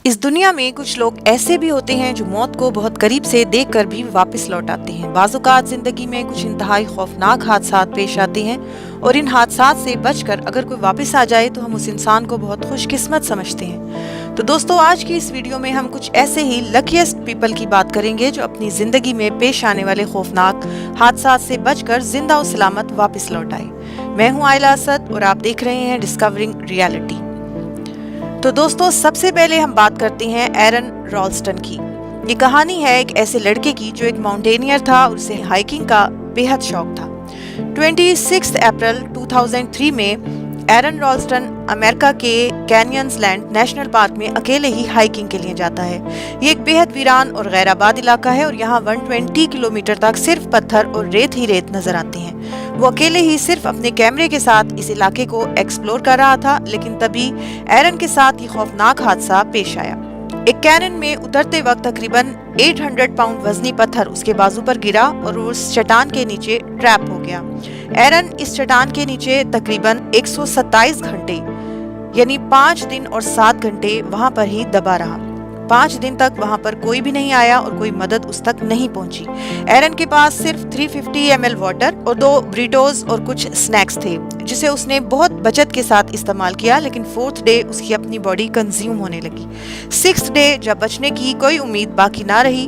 इस दुनिया में कुछ लोग ऐसे भी होते हैं जो मौत को बहुत करीब से देखकर भी वापस लौट आते हैं। बाज़-औक़ात जिंदगी में कुछ इंतहाई खौफनाक हादसात पेश आते हैं और इन हादसात से बचकर अगर कोई वापस आ जाए तो हम उस इंसान को बहुत खुशकिस्मत समझते हैं। तो दोस्तों, आज की इस वीडियो में हम कुछ ऐसे ही लकीएस्ट पीपल की बात करेंगे जो अपनी जिंदगी में पेश आने वाले खौफनाक हादसात से बचकर जिंदा और सलामत वापस लौट आए। मैं हूँ आयला असद और आप देख रहे हैं डिस्कवरिंग रियलिटी। तो दोस्तों, सबसे पहले हम बात करते हैं एरन रॉल्स्टन की। ये कहानी है एक ऐसे लड़के की जो एक माउंटेनियर था और उसे हाइकिंग का बेहद शौक था। 26 अप्रैल 2003 में एरन रॉल्स्टन अमेरिका के कैनियंस लैंड नेशनल पार्क में अकेले ही हाइकिंग के लिए जाता है। ये एक बेहद वीरान और गैर आबाद इलाका है और यहाँ 120 किलोमीटर तक सिर्फ पत्थर और रेत ही रेत नजर आते हैं। वो अकेले ही सिर्फ अपने कैमरे के साथ इस इलाके को एक्सप्लोर कर रहा था, लेकिन तभी एरन के साथ ये खौफनाक हादसा पेश आया। एक कैनन में उतरते वक्त तकरीबन 800 पाउंड वजनी पत्थर उसके बाजू पर गिरा और वो उस चट्टान के नीचे ट्रैप हो गया। एरन इस चट्टान के नीचे तकरीबन 127 घंटे यानी 5 दिन और 7 घंटे वहां पर ही दबा रहा। 5 दिन तक वहां पर कोई भी नहीं आया और कोई मदद उस तक नहीं पहुंची। एरन के पास सिर्फ 350 ml वाटर और 2 ब्रिटोज और कुछ स्नैक्स थे, जिसे उसने बहुत बचत के साथ इस्तेमाल किया, लेकिन 4th डे उसकी अपनी बॉडी कंज्यूम होने लगी। 6th डे जब बचने की कोई उम्मीद बाकी ना रही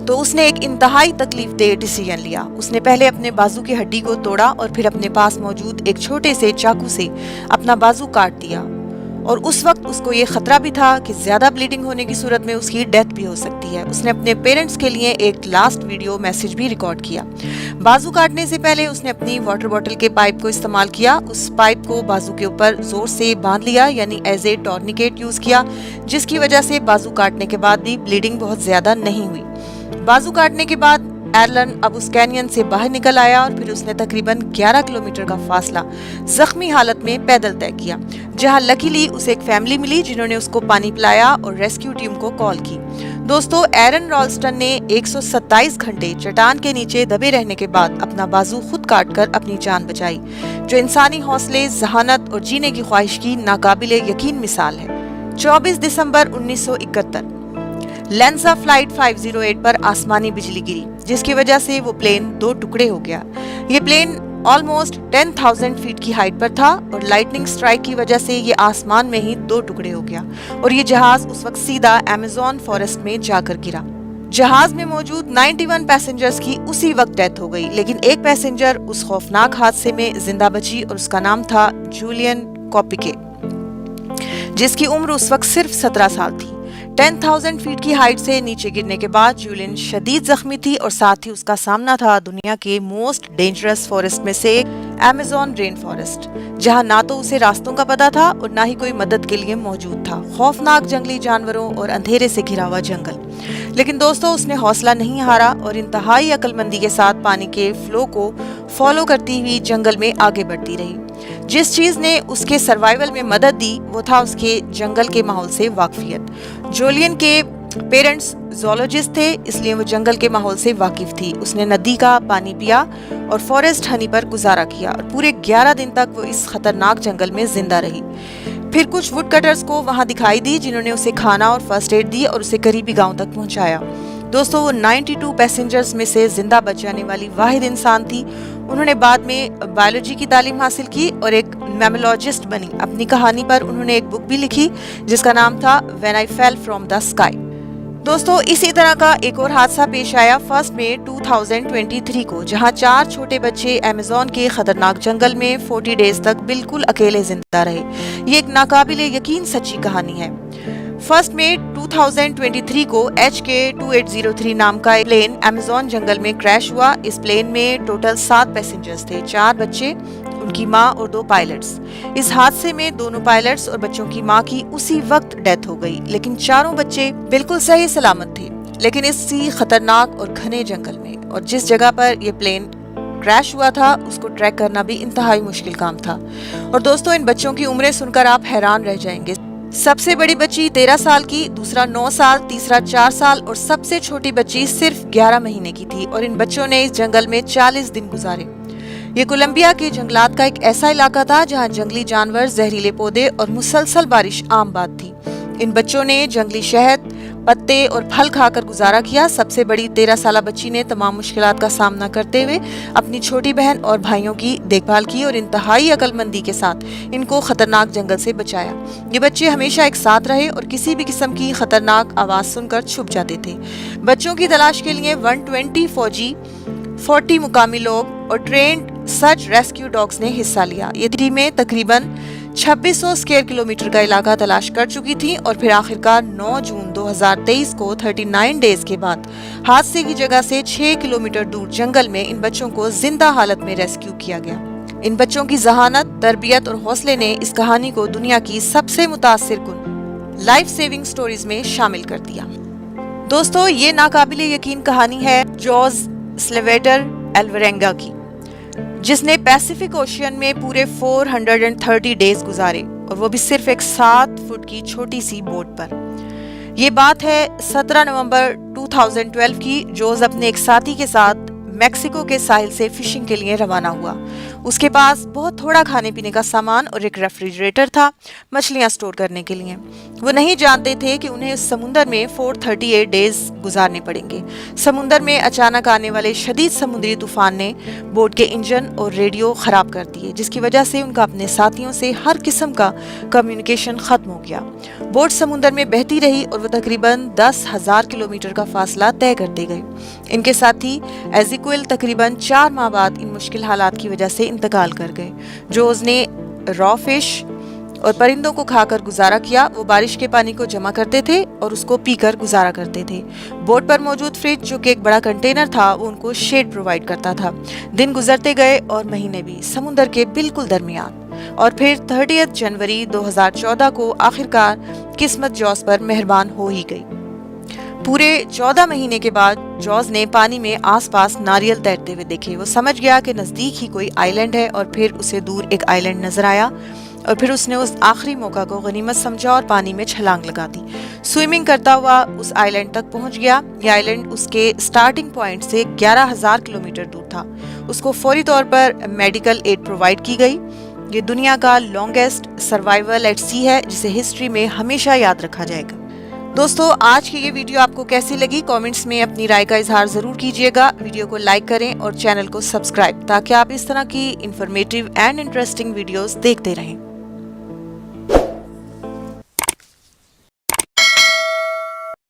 तो उसने एक इंतहाई तकलीफ दे डिसीजन लिया। उसने पहले अपने बाजू की हड्डी को तोड़ा और फिर अपने पास मौजूद एक छोटे से चाकू से अपना बाजू काट दिया। और उस वक्त उसको ये खतरा भी था कि ज्यादा ब्लीडिंग होने की सूरत में उसकी डेथ भी हो सकती है। उसने अपने पेरेंट्स के लिए एक लास्ट वीडियो मैसेज भी रिकॉर्ड किया। बाजू काटने से पहले उसने अपनी वाटर बॉटल के पाइप को इस्तेमाल किया। उस पाइप को बाजू के ऊपर जोर से बांध लिया, यानी एज ए टॉर्निकेट यूज किया, जिसकी वजह से बाजू काटने के बाद भी ब्लीडिंग बहुत ज्यादा नहीं हुई। बाजू काटने के बाद एरन अब उस कैनियन से बाहर निकल आया और फिर उसने तकरीबन 11 किलोमीटर का फासला जख्मी हालत में पैदल तय किया, जहां लकीली उसे एक फैमिली मिली जिन्होंने उसको पानी पिलाया और रेस्क्यू टीम को कॉल की। दोस्तों, एरन रॉल्स्टन ने 127 घंटे चट्टान के नीचे दबे रहने के बाद अपना बाजू खुद काटकर अपनी जान बचाई, जो इंसानी हौसले, जहानत और जीने की ख्वाहिश की नाकाबिले यकीन मिसाल है। 24 दिसंबर 1971 लेंसा फ्लाइट 508 पर आसमानी बिजली गिरी, जिसकी वजह से वो प्लेन 2 टुकड़े हो गया। ये प्लेन ऑलमोस्ट 10,000 फीट की हाइट पर था और लाइटनिंग स्ट्राइक की वजह से ये आसमान में ही 2 टुकड़े हो गया और ये जहाज उस वक्त सीधा अमेज़न फॉरेस्ट में जाकर गिरा। जहाज में मौजूद 91 पैसेंजर्स की उसी वक्त डेथ हो गई, लेकिन एक पैसेंजर उस खौफनाक हादसे में जिंदा बची और उसका नाम था जूलियन कोपिके, जिसकी उम्र उस वक्त सिर्फ 17 साल थी। 10,000 फीट की हाइट से नीचे गिरने के बाद जूलियन शदीद जख्मी थी और साथ ही उसका सामना था दुनिया के मोस्ट डेंजरस फॉरेस्ट में से अमेज़न रेन फॉरेस्ट, जहां ना तो उसे रास्तों का पता था और ना ही कोई मदद के लिए मौजूद था। खौफनाक जंगली जानवरों और अंधेरे से घिरा हुआ जंगल। लेकिन दोस्तों, उसने हौसला नहीं हारा और इंतहाई अक्लमंदी के साथ पानी के फ्लो को फॉलो करती हुई जंगल में आगे बढ़ती रही। जिस चीज ने उसके सर्वाइवल में मदद दी वो था उसके जंगल के माहौल से वाकफियत। जूलियन के पेरेंट्स ज़ूलॉजिस्ट थे, इसलिए वो जंगल के माहौल से वाकिफ थी। उसने नदी का पानी पिया और फॉरेस्ट हनी पर गुजारा किया और पूरे 11 दिन तक वो इस खतरनाक जंगल में जिंदा रही। फिर कुछ वुड कटर्स को वहां दिखाई दी, जिन्होंने उसे खाना और फर्स्ट एड दी और उसे करीबी गांव तक पहुंचाया। दोस्तों, वो 92 पैसेंजर्स में से जिंदा बच जाने वाली वाहिद इंसान थी। उन्होंने बाद में बायोलॉजी की तालीम हासिल की और एक मैमोलॉजिस्ट बनी। अपनी कहानी पर उन्होंने एक बुक भी लिखी जिसका नाम था when I fell from the sky. दोस्तों, इसी तरह का एक और हादसा पेश आया 1 मई 2023 को, जहां 4 छोटे बच्चे अमेज़न के खतरनाक जंगल में 40 डेज तक बिल्कुल अकेले जिंदा रहे। ये एक नाकाबिले यकीन सच्ची कहानी है। 1 मई 2023 को HK2803 नाम का प्लेन अमेज़न जंगल में क्रैश हुआ। इस प्लेन में टोटल 7 पैसेंजर्स थे, 4 बच्चे, उनकी माँ और 2 पायलट्स। इस हादसे में दोनों पायलट्स और बच्चों की माँ की उसी वक्त डेथ हो गई, लेकिन चारों बच्चे बिल्कुल सही सलामत थे। लेकिन इसी खतरनाक और घने जंगल में और जिस जगह पर यह प्लेन क्रैश हुआ था उसको ट्रैक करना भी इंतहाई मुश्किल काम था। और दोस्तों, इन बच्चों की उम्रें सुनकर आप हैरान रह जाएंगे। सबसे बड़ी बच्ची 13 साल की, दूसरा 9 साल, तीसरा 4 साल और सबसे छोटी बच्ची सिर्फ 11 महीने की थी। और इन बच्चों ने इस जंगल में 40 दिन गुजारे। ये कोलंबिया के जंगलात का एक ऐसा इलाका था जहां जंगली जानवर, जहरीले पौधे और मुसलसल बारिश आम बात थी। इन बच्चों ने जंगली शहद, पत्ते और फल खाकर गुजारा किया। सबसे बड़ी 13 साला बच्ची ने तमाम मुश्किलात का सामना करते हुए अपनी छोटी बहन और भाइयों की देखभाल की और इंतहाई अक्लमंदी के साथ इनको खतरनाक जंगल से बचाया। ये बच्चे हमेशा एक साथ रहे और किसी भी किस्म की खतरनाक आवाज सुनकर छुप जाते थे। बच्चों की तलाश के लिए 120 फौजी, 40 मुकामी लोग और ट्रेंड सर्च रेस्क्यू डॉग्स ने हिस्सा लिया। ये टीमें तकरीबन 2600 स्क्वायर किलोमीटर का इलाका तलाश कर चुकी थी और फिर आखिरकार 9 जून 2023 को 39 डेज के बाद हादसे की जगह से 6 किलोमीटर दूर जंगल में इन बच्चों को जिंदा हालत में रेस्क्यू किया गया। इन बच्चों की जहानत, तरबियत और हौसले ने इस कहानी को दुनिया की सबसे मुतासिरकुन लाइफ सेविंग स्टोरीज में शामिल कर दिया। दोस्तों, ये नाकाबिले यकीन कहानी है जॉर्ज स्लेवेटर एल्वरेंगा की, जिसने पैसिफिक ओशियन में पूरे 430 डेज गुजारे और वो भी सिर्फ एक 7 फुट की छोटी सी बोट पर। ये बात है 17 नवंबर 2012 की। जॉर्ज अपने एक साथी के साथ मेक्सिको के साहिल से फिशिंग के लिए रवाना हुआ। उसके पास बहुत थोड़ा खाने पीने का सामान और एक रेफ्रिजरेटर था मछलियां स्टोर करने के लिए। वो नहीं जानते थे कि उन्हें उस समुंदर में 438 डेज गुजारने पड़ेंगे। समुंदर में अचानक आने वाले शदीद समुद्री तूफान ने बोट के इंजन और रेडियो खराब कर दिए, जिसकी वजह से उनका अपने साथियों से हर किस्म का कम्युनिकेशन खत्म हो गया। बोट समुंदर में बहती रही और वो तकरीबन 10,000 किलोमीटर का फासला तय करते गए। इनके साथी एजिक्वेल तकरीबन 4 माह बाद इन मुश्किल हालात की वजह से इंतकाल कर गए। जॉर्ज ने रॉ फिश और परिंदों को खाकर गुजारा किया। वो बारिश के पानी को जमा करते थे और उसको पीकर गुजारा करते थे। बोट पर मौजूद फ्रिज, जो कि एक बड़ा कंटेनर था, वो उनको शेड प्रोवाइड करता था। दिन गुजरते गए और महीने भी, समुंदर के बिल्कुल दरमियान। और फिर 30 जनवरी 2014 को आखिरकार किस्मत जॉर्ज पर मेहरबान हो ही गई। पूरे 14 महीने के बाद जॉर्ज ने पानी में आसपास नारियल तैरते हुए देखे। वो समझ गया कि नजदीक ही कोई आइलैंड है और फिर उसे दूर एक आइलैंड नजर आया और फिर उसने उस आखिरी मौका को गनीमत समझा और पानी में छलांग लगा दी। स्विमिंग करता हुआ उस आइलैंड तक पहुंच गया। यह आइलैंड उसके स्टार्टिंग पॉइंट से 11,000 किलोमीटर दूर था। उसको फौरी तौर पर मेडिकल एड प्रोवाइड की गई। ये दुनिया का लॉन्गेस्ट सर्वाइवल एट सी है, जिसे हिस्ट्री में हमेशा याद रखा जाएगा। दोस्तों, आज की ये वीडियो आपको कैसी लगी? कमेंट्स में अपनी राय का इजहार जरूर कीजिएगा। वीडियो को लाइक करें और चैनल को सब्सक्राइब, ताकि आप इस तरह की इंफॉर्मेटिव एंड इंटरेस्टिंग वीडियोस देखते रहें।